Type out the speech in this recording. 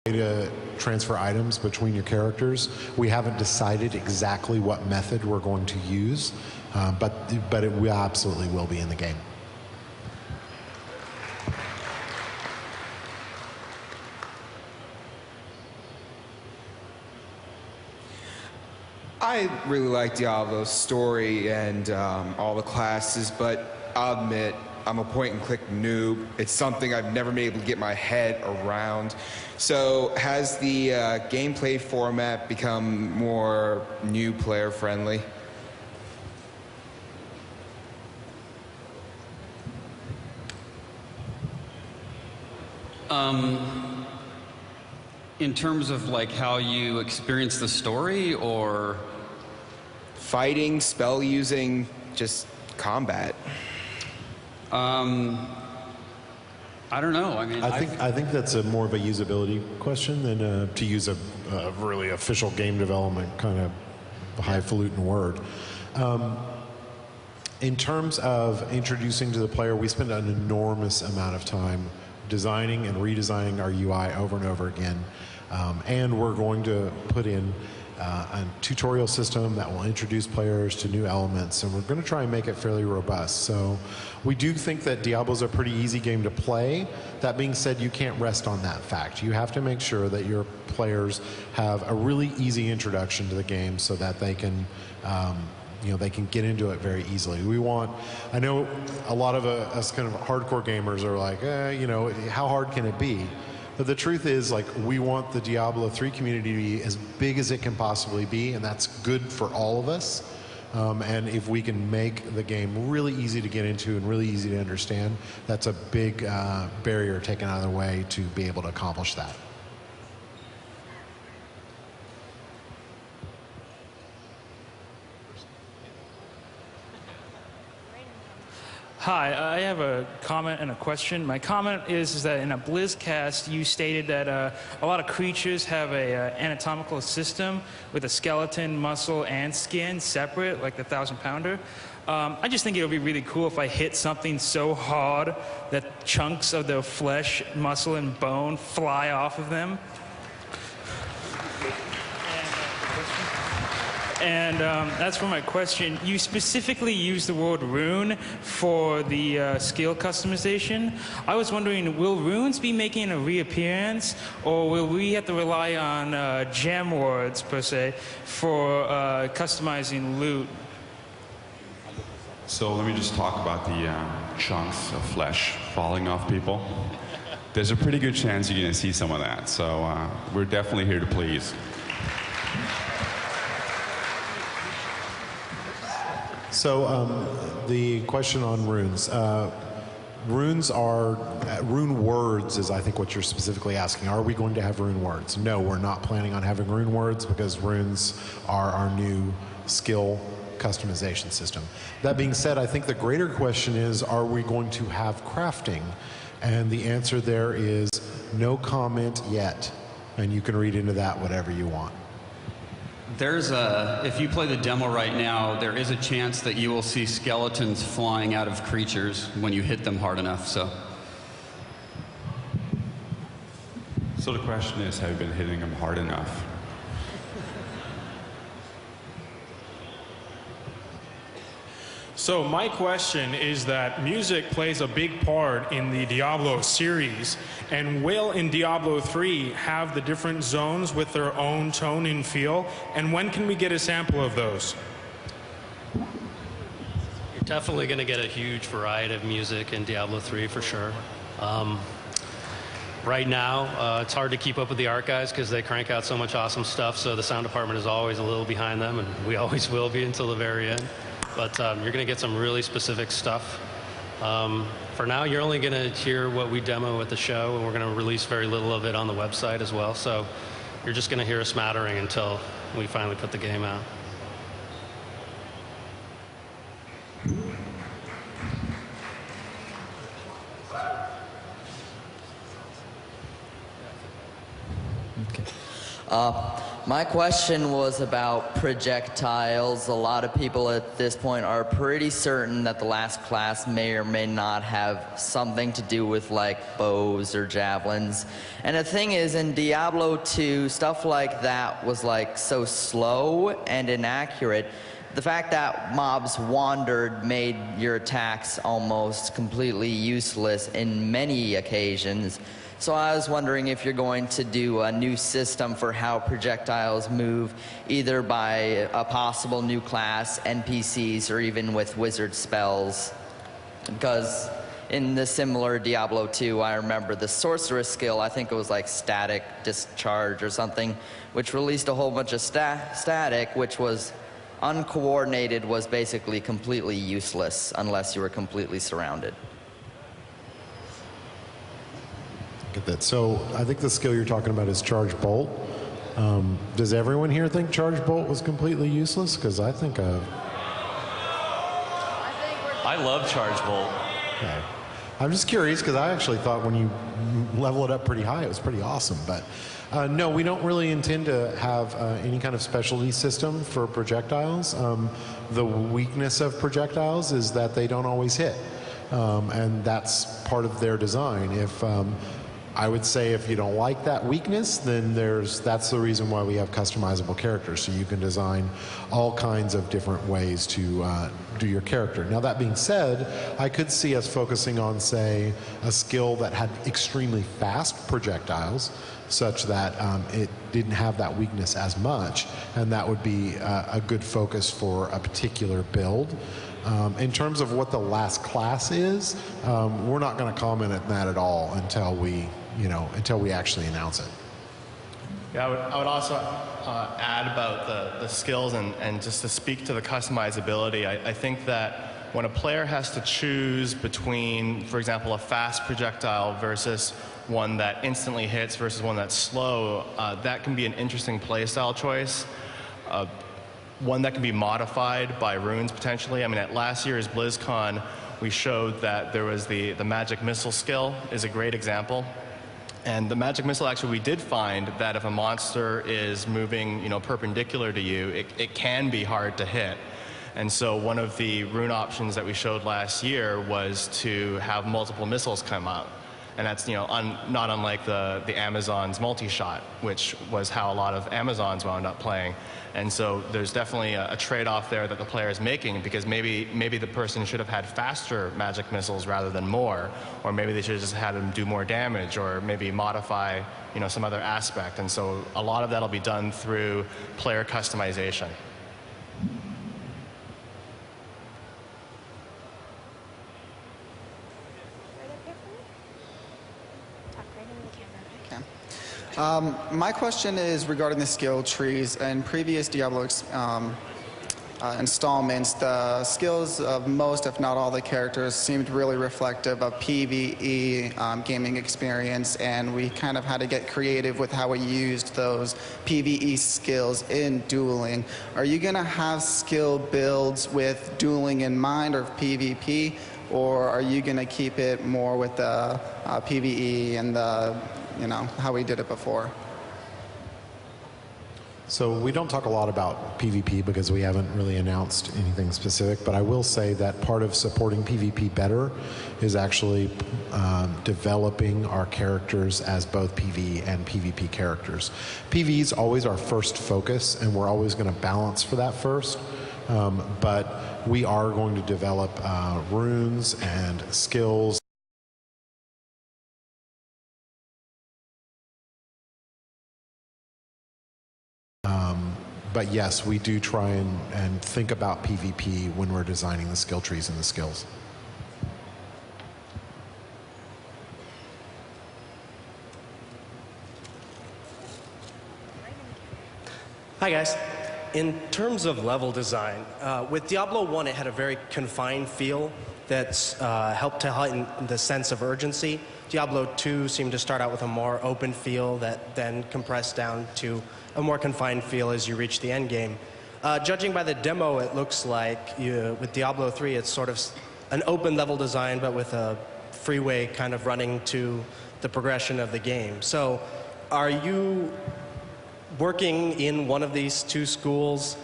to transfer items between your characters. We haven't decided exactly what method we're going to use, but it absolutely will be in the game. I really like Diablo's story and all the classes, but I'll admit, I'm a point-and-click noob. It's something I've never been able to get my head around. So has the gameplay format become more new player-friendly? In terms of like how you experience the story, or fighting, spell using, just combat. I don't know. I mean, I think that's more of a usability question than to use a really official game development kind of highfalutin word. In terms of introducing to the player, we spend an enormous amount of time designing and redesigning our UI over and over again. And we're going to put in a tutorial system that will introduce players to new elements, and we're going to try and make it fairly robust. So we do think that Diablo's a pretty easy game to play. That being said, you can't rest on that fact. You have to make sure that your players have a really easy introduction to the game so that they can they can get into it very easily. I know a lot of us kind of hardcore gamers are like, how hard can it be? But the truth is, like, we want the Diablo 3 community to be as big as it can possibly be, and that's good for all of us. And if we can make the game really easy to get into and really easy to understand, that's a big barrier taken out of the way to be able to accomplish that. Hi, I have a comment and a question. My comment is that in a Blizzcast, you stated that a lot of creatures have a anatomical system with a skeleton, muscle, and skin separate, like the 1,000-pounder. I just think it would be really cool if I hit something so hard that chunks of the flesh, muscle, and bone fly off of them. And that's for my question. You specifically used the word rune for the skill customization. I was wondering, will runes be making a reappearance, or will we have to rely on gem words, per se, for customizing loot? So let me just talk about the chunks of flesh falling off people. There's a pretty good chance you're going to see some of that, so we're definitely here to please. So the question on runes. Rune words is, I think, what you're specifically asking. Are we going to have rune words? No, we're not planning on having rune words because runes are our new skill customization system. That being said, I think the greater question is, are we going to have crafting? And the answer there is no comment yet. And you can read into that whatever you want. if you play the demo right now, there is a chance that you will see skeletons flying out of creatures when you hit them hard enough. So the question is, have you been hitting them hard enough? So my question is that music plays a big part in the Diablo series, and will in Diablo 3 have the different zones with their own tone and feel, and when can we get a sample of those? You're definitely going to get a huge variety of music in Diablo 3 for sure. Right now, it's hard to keep up with the art guys because they crank out so much awesome stuff, so the sound department is always a little behind them, and we always will be until the very end. But you're going to get some really specific stuff. For now, you're only going to hear what we demo at the show, and we're going to release very little of it on the website as well. So you're just going to hear a smattering until we finally put the game out. Okay. My question was about projectiles. A lot of people at this point are pretty certain that the last class may or may not have something to do with like bows or javelins. And the thing is, in Diablo 2, stuff like that was like so slow and inaccurate. The fact that mobs wandered made your attacks almost completely useless in many occasions. So I was wondering if you're going to do a new system for how projectiles move, either by a possible new class, NPCs, or even with wizard spells. Because in the similar Diablo 2, I remember the sorceress skill, I think it was like static discharge or something, which released a whole bunch of static, which was uncoordinated, was basically completely useless unless you were completely surrounded. Get that. So I think the skill you're talking about is Charge Bolt. Does everyone here think Charge Bolt was completely useless? Because I think I love Charge Bolt. Okay. I'm just curious because I actually thought when you level it up pretty high, it was pretty awesome. But no, we don't really intend to have any kind of specialty system for projectiles. The weakness of projectiles is that they don't always hit. And that's part of their design. If I would say if you don't like that weakness, then that's the reason why we have customizable characters. So you can design all kinds of different ways to do your character. Now that being said, I could see us focusing on, say, a skill that had extremely fast projectiles, such that it didn't have that weakness as much, and that would be a good focus for a particular build. In terms of what the last class is, we're not going to comment on that at all until we actually announce it. Yeah, I would also add about the skills and just to speak to the customizability. I think that when a player has to choose between, for example, a fast projectile versus one that instantly hits versus one that's slow, that can be an interesting playstyle choice. One that can be modified by runes potentially. I mean, at last year's BlizzCon, we showed that there was the magic missile skill is a great example. And the magic missile, actually, we did find that if a monster is moving, perpendicular to you, it can be hard to hit. And so one of the rune options that we showed last year was to have multiple missiles come out. And that's, not unlike the Amazon's multi-shot, which was how a lot of Amazons wound up playing. And so there's definitely a trade-off there that the player is making, because maybe the person should have had faster magic missiles rather than more, or maybe they should have just had them do more damage, or maybe modify, some other aspect. And so a lot of that will be done through player customization. My question is regarding the skill trees. In previous Diablo installments, the skills of most, if not all, the characters seemed really reflective of PvE gaming experience, and we kind of had to get creative with how we used those PvE skills in dueling. Are you going to have skill builds with dueling in mind, or PvP, or are you going to keep it more with the PvE and the how we did it before? So we don't talk a lot about PvP because we haven't really announced anything specific, but I will say that part of supporting PvP better is actually developing our characters as both PvE and PvP characters. PvE is always our first focus, and we're always going to balance for that first, but we are going to develop runes and skills. But yes, we do try and think about PvP when we're designing the skill trees and the skills. Hi guys. In terms of level design, with Diablo 1 it had a very confined feel that's helped to heighten the sense of urgency. Diablo 2 seemed to start out with a more open feel that then compressed down to a more confined feel as you reach the end game. Judging by the demo, it looks like with Diablo 3 it's sort of an open level design, but with a freeway kind of running to the progression of the game. So are you working in one of these two schools